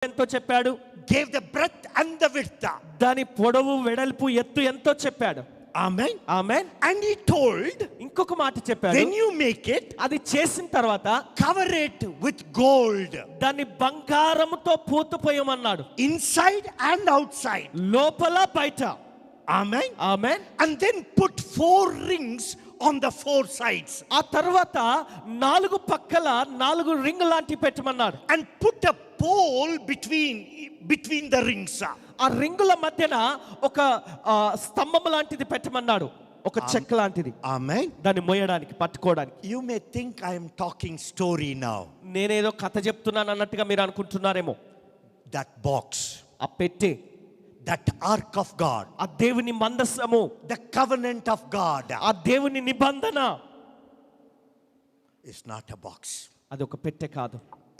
ఎంతో చెప్పాడు, gave the breadth and the width. దాని పొడవు వెడల్పు ఎత్తు ఎంతో చెప్పాడు. Amen. Amen. And he told, ఇంకొక మాట చెప్పాడు, when you make it, అది చేసిన తర్వాత cover it with gold, దాన్ని బంగారముతో పూతపోయమన్నాడు, inside and outside. లోపల బయట. Amen. Amen. And then put 4 rings on the 4 sides. ఆ తర్వాత 4 పక్కల 4 రింగ్ లాంటి పెట్టమన్నాడు. And put a pole between the rings. ఆ రింగుల మధ్యన ఒక స్తంభం లాంటిది పెట్టమన్నాడు, ఒక చెక్క లాంటిది. Amen. దాన్ని మోయడానికి, పట్టుకోవడానికి. You may think I am talking story now. నేనేదో కథ చెప్తున్నాను అన్నట్టుగా మీరు అనుకుంటున్నారేమో. That box, ఆ పెట్టె, that ark of God, ఆ దేవుని మందసము, the covenant of God, ఆ దేవుని నిబంధన is not a box. అది ఒక పెట్టె కాదు.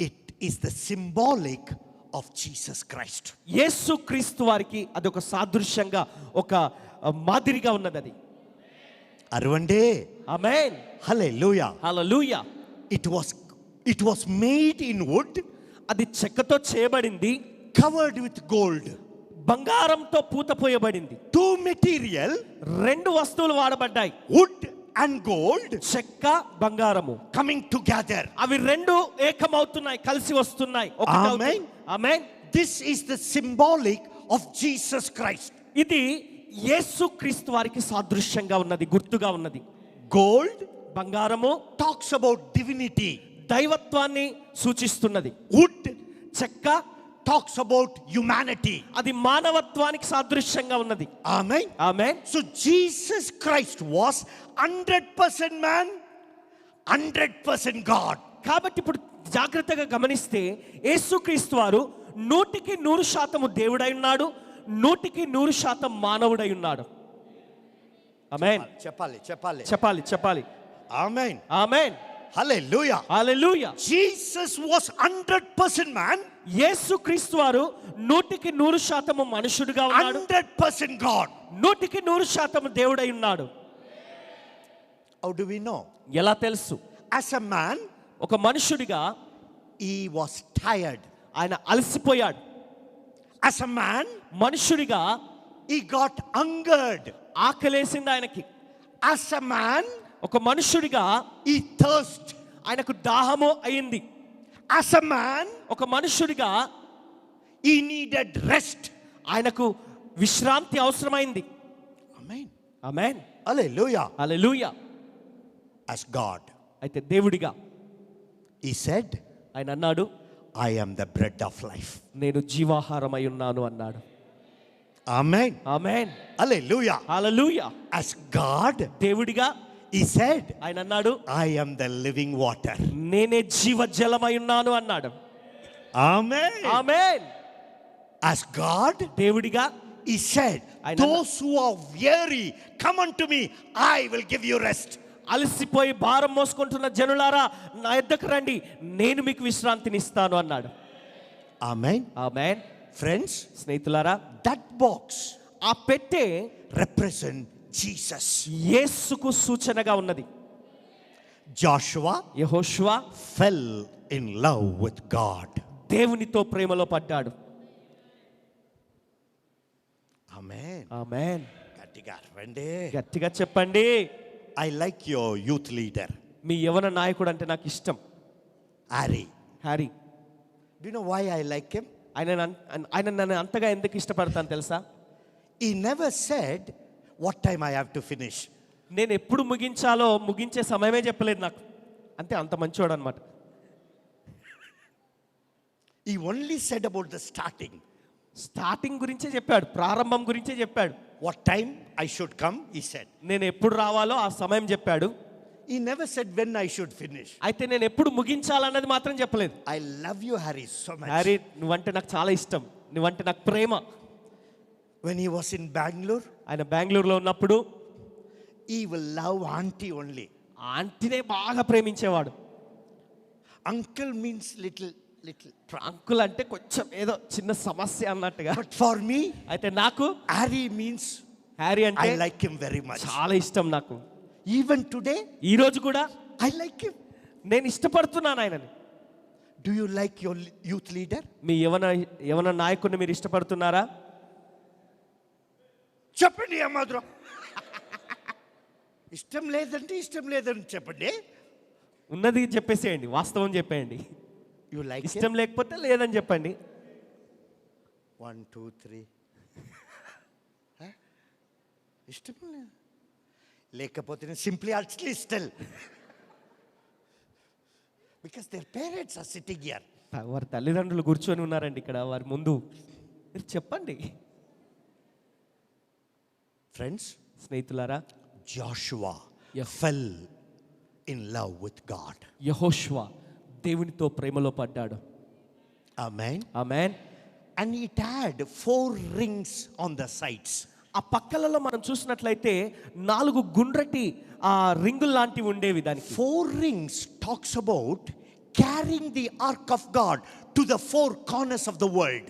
It is the symbolic of Jesus Christ. యేసు క్రీస్తు వారికి అది ఒక సాదృశ్యంగా, ఒక మాదిరిగా ఉన్నది అది. Arvande. Amen. Hallelujah. Hallelujah. It was made in wood, అది చెక్కతో చేయబడింది, covered with gold. బంగారంతో పూతపోయబడింది. 2 material, 2 వస్తువులు వాడబడ్డాయి, wood and gold, చెక్క బంగారము coming together. అవి 2 ఏకమవుతున్నాయి, కలిసి వస్తున్నాయి. Amen. Amen. This is the symbolic of Jesus Christ. ఇది యేసు క్రీస్తు వారికి సాదృశ్యంగా ఉన్నది, గుర్తుగా ఉన్నది. Gold బంగారము talks about divinity. దైవత్వాన్ని సూచిస్తున్నది. Wood చెక్క talks about humanity. అది మానవత్వానికి సాదృశ్యంగా ఉన్నది. Amen. Amen. So Jesus Christ was 100% man, 100% God. కాబట్టి ఇప్పుడు జాగ్రత్తగా గమనిస్తే యేసుక్రీస్తు వారు 100% దేవుడై ఉన్నాడు, 100% మానవుడై ఉన్నాడు. ఆమేన్. చెప్పాలి. Amen. Amen. Hallelujah. Hallelujah. Jesus was 100% man, యేసుక్రీస్తు వారు 100% మనుషుడుగా ఉన్నాడు, 100% God. 100% దేవుడై ఉన్నాడు. How do we know? ఎలా తెలుసు? As a man, ఒక మనుషుడిగా he was tired. ఆయన అలసిపోయాడు. As a man, మనుషుడిగా he got hungered. ఆకలేసింది ఆయనకి. As a man, ఒక మనుషుడిగా he thirst. ఆయనకు దాహము అయింది. As a man, ఒక మనుషుడిగా he needed rest. ఆయనకు విశ్రాంతి అవసరమైంది. Amen. ఆమేన్. Hallelujah. హల్లెలూయా. As God, అయితే దేవుడిగా he said, ఆయన అన్నాడు, I am the bread of life. నేను జీవాహారమై ఉన్నాను అన్నాడు. Amen. ఆమేన్. Hallelujah. హల్లెలూయా. As God, దేవుడిగా he said, ఆయన అన్నాడు, I am the living water. నేనే జీవజలమై ఉన్నాను అన్నాడు. Amen. ఆమేన్. As God, దేవుడిగా he said, I know. those who are weary, come unto me, I will give you rest. అలసిపోయి భారం మోసుకుంటున్న జనులారా నా యొద్దకు రండి, నేను మీకు విశ్రాంతిని ఇస్తాను అన్నాడు. Amen. ఆమేన్. Friends, స్నేహితులారా, that box ఆ పెట్టె represent Jesus. యేసుకు సూచనగా ఉన్నది. Joshua యెహోషువ fell in love with God. దేవునితో ప్రేమలో పడ్డాడు. Amen. ఆమేన్. గట్టిగా చెప్పండి. I like your youth leader, మీ యవన నాయకుడు అంటే నాకు ఇష్టం, Harry. Harry. Do you know why I like him? ఆయన నన్ను అంతగా ఎందుకు ఇష్టపడతాను తెలుసా? He never said what time I have to finish. నేను ఎప్పుడు ముగించాలో ముగించే సమయమే చెప్పలేదు నాకు. అంతే, అంత మంచివాడు అనమాట. He only said about the starting. Starting గురించే చెప్పాడు, ప్రారంభం గురించే చెప్పాడు. What time I should come, he said. నేను ఎప్పుడు రావాలో ఆ సమయం చెప్పాడు. He never said when I should finish. అయితే నేను ఎప్పుడు ముగించాలన్నది మాత్రం చెప్పలేదు. I love you, Harry, so much. Harry, నువ్వంటే నాకు చాలా ఇష్టం, నువ్వంటే నాకు ప్రేమ. When he was in Bangalore, ఆయన బెంగళూరులో ఉన్నప్పుడు he will love auntie only. ఆంటీనే బాగా ప్రేమించేవాడు. Uncle means little. అంకుల్ అంటే కొంచెం ఏదో చిన్న సమస్య అన్నట్టుగా. But for me, అయితే నాకు Harry means హ్యారీ అంటే I like him very much. చాలా ఇష్టం నాకు. Even today, ఈ రోజు కూడా I like him. నేను ఇష్టపడుతున్నాను ఆయనని. Do you like your youth leader? మీ యవన నాయకుడిని మీరు ఇష్టపడుతున్నారా? చెప్పండి అమ్మాద్రం. ఇష్టం లేదని చెప్పండి. ఉన్నది చెప్పేసేయండి, వాస్తవం చెప్పేయండి. You like him? ఇష్టం లేకపోతే లేదని చెప్పండి. 1 2 3 ఇష్టం లేకపోతే simply at least tell, because their parents are sitting here. వారి తల్లిదండ్రులు కూర్చొని ఉన్నారండి ఇక్కడ వారి ముందు. మీరు చెప్పండి. ఫ్రెండ్స్, స్నేహితులారా, Jashuva Yes. fell in love with God. యెహోషువ దేవునితో ప్రేమలో పడ్డాడు. Amen. Amen. And it had 4 rings on the sides. ఆ పక్కలలో మనం చూసినట్లయితే 4 గుండ్రటి ఆ రింగులు లాంటివి ఉండేవి దానికి. 4 rings talks about carrying the ark of God to the 4 corners of the world.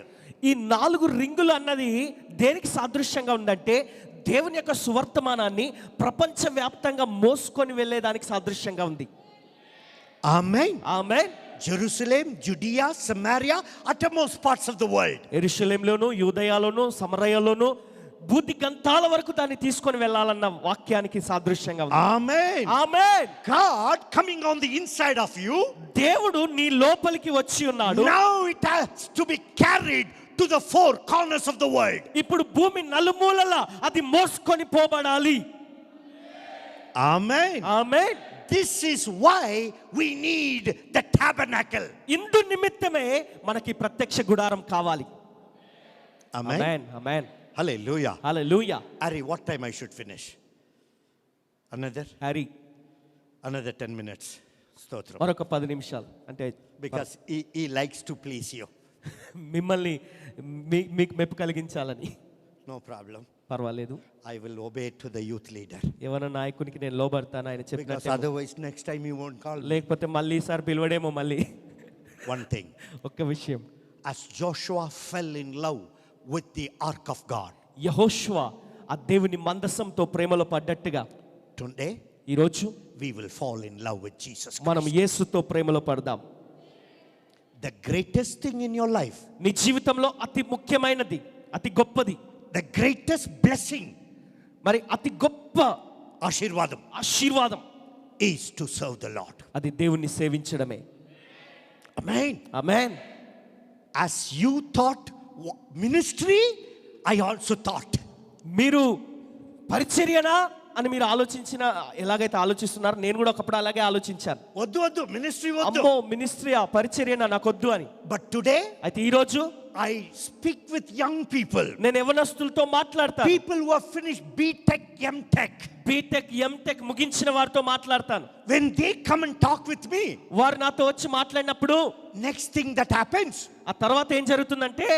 ఈ 4 రింగులు అన్నది దేనికి సాదృశ్యంగా ఉందంటే దేవుని యొక్క సువర్తమానాన్ని ప్రపంచవ్యాప్తంగా మోసుకొని వెళ్ళేదానికి సాదృశ్యంగా ఉంది. Amen. Amen. Jerusalem, Judea, Samaria, uttermost parts of the world. యెరూషలేములోను, యూదయలోను, సమరయలోను బూది గంతాల వరకు దాన్ని తీసుకొని వెళ్ళాలన్న వాక్యానికి సాదృశ్యంగా ఉంది. Amen. Amen. God coming on the inside of you. దేవుడు నీ లోపలికి వచ్చి ఉన్నాడు. Now it has to be carried to the 4 corners of the world. ఇప్పుడు భూమి నలుమూలల అది మోసుకొని పోబడాలి. Amen. Amen. This is why we need the tabernacle. ఇందు నిమిత్తమే మనకి ప్రత్యక్ష గుడారం కావాలి. Amen. Amen. Amen. Hallelujah. Hallelujah. Harry, what time I should finish? Harry, Another 10 minutes. Stotram. మరొక 10 నిమిషాలు అంటే Because he likes to please you. మిమ్మల్ని మీకు మెప్పు కలిగించాలని. No problem. పర్వాలేదు, I will obey to the youth leader. యవన నాయకునికి నేను లోబడతాను ఆయన Because చెప్పినట్టు. otherwise next time he won't call me. లేకపోతే మళ్ళీ ఈసారి పిలవడేమో. మళ్ళీ One thing. ఒక్క విషయం, As Joshua fell in love with the ark of God, యెహోషువ ఆ దేవుని మందసంతో ప్రేమలో పడ్డట్టుగా today ఈరోజు we will fall in love with Jesus మనం Christ. యేసుతో ప్రేమలో పడదాం. The greatest thing in your life, నీ జీవితంలో అతి ముఖ్యమైనది, అతి గొప్పది, the greatest blessing, మరి అతి గొప్ప ఆశీర్వాదం, ఆశీర్వాదం is to serve the Lord. అది దేవుణ్ణి సేవించడమే. Amen. Amen. As you thought ministry, I also thought. మీరు పరిచర్యనా అని మీరు ఆలోచించిన ఎలాగైతే ఆలోచిస్తున్నారు, నేను కూడా ఒకప్పుడు అలాగే ఆలోచించాను. వద్దు మినిస్ట్రీ వద్దు. అమ్మో, మినిస్ట్రీ ఆ పరిచర్యనా నాకొద్దు అని. But today అయితే ఈ రోజు I speak with young people. నేను యవనస్తులతో మాట్లాడతాను. People who have finished BTech, MTech. BTech, MTech ముగించిన వారితో మాట్లాడతాను. When they come and talk with me, వారు నాతో వచ్చి మాట్లాడినప్పుడు next thing that happens, ఆ తర్వాత ఏం జరుగుతుందంటే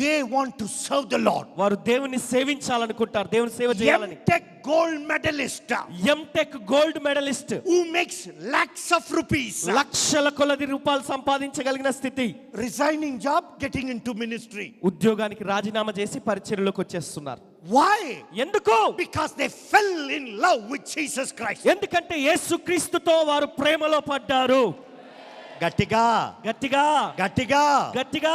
they want to serve the Lord. వారు దేవుని సేవించాలనుకుంటారు, దేవుని సేవ చేయాలని. MTech gold medalist MTech gold medalist who makes lakhs of rupees, లక్షల కొలది రూపాయలు సంపాదించగలిగిన స్థితి, resigning job, getting into ministry. ఉద్యోగానికి రాజీనామా చేసి పరిచర్యలోకి వచ్చేస్తున్నారు. Why? ఎందుకు? Because they fell in love with Jesus Christ. ఎందుకంటే యేసుక్రీస్తుతో వారు ప్రేమలో పడ్డారు. గట్టిగా గట్టిగా గట్టిగా గట్టిగా.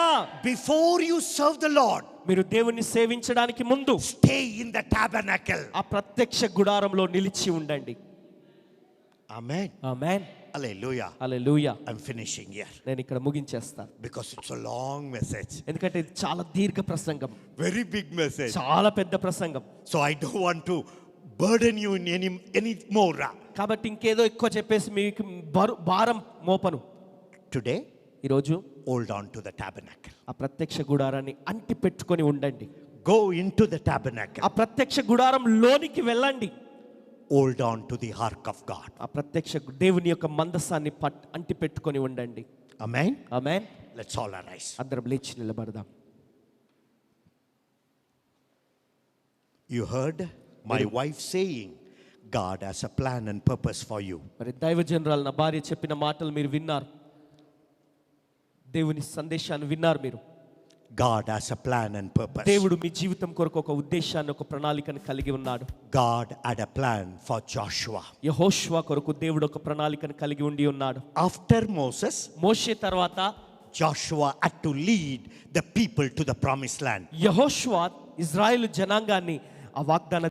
Before you serve the Lord, మీరు దేవుణ్ణి సేవించడానికి ముందు stay in the tabernacle. ఆ ప్రత్యక్ష గుడారంలో నిలిచి ఉండండి. Amen. Amen. Hallelujah. Hallelujah. I'm finishing here నేను ఇక్కడ ముగించేస్తాను, because it's a long message. ఎందుకంటే ఇది చాలా దీర్ఘ ప్రసంగం, Very big message. చాలా పెద్ద ప్రసంగం. So I don't want to burden you in any more. కాబట్టి ఇంకేదో ఎక్కువ చెప్పేసి మీకు భారం మోపను. Today, ఈరోజు hold on to the tabernacle. ఆ ప్రత్యక్ష గుడారాన్ని అంటి పెట్టుకొని ఉండండి. Go into the tabernacle. ఆ ప్రత్యక్ష గుడారం లోనికి వెళ్ళండి. Hold on to the ark of God. ఆ ప్రత్యక్ష దేవుని యొక్క మందసాన్ని అంటి పెట్టుకొని ఉండండి. Amen. Amen. Let's all arise. అందరం లేచి నిలబడదాం. You heard my wife saying, God has a plan and purpose for you. మరి దైవజనరాలు నా భార్య చెప్పిన మాటలు మీరు విన్నారు, దేవుని సందేశాన్ని విన్నారు మీరు. God has a plan and purpose. దేవుడు మీ జీవితం కొరకు ఒక ఉద్దేశాన్ని, ఒక ప్రణాళికను కలిగి ఉన్నాడు. God had a plan for Joshua. యెహోషువ కొరకు దేవుడు ఒక ప్రణాళికను కలిగి ఉండి ఉన్నాడు. After Moses, మోషే తర్వాత Joshua had to lead the people to the promised land. యెహోషువ ఇజ్రాయేలు జనాంగాన్ని ఆ వాగ్దాన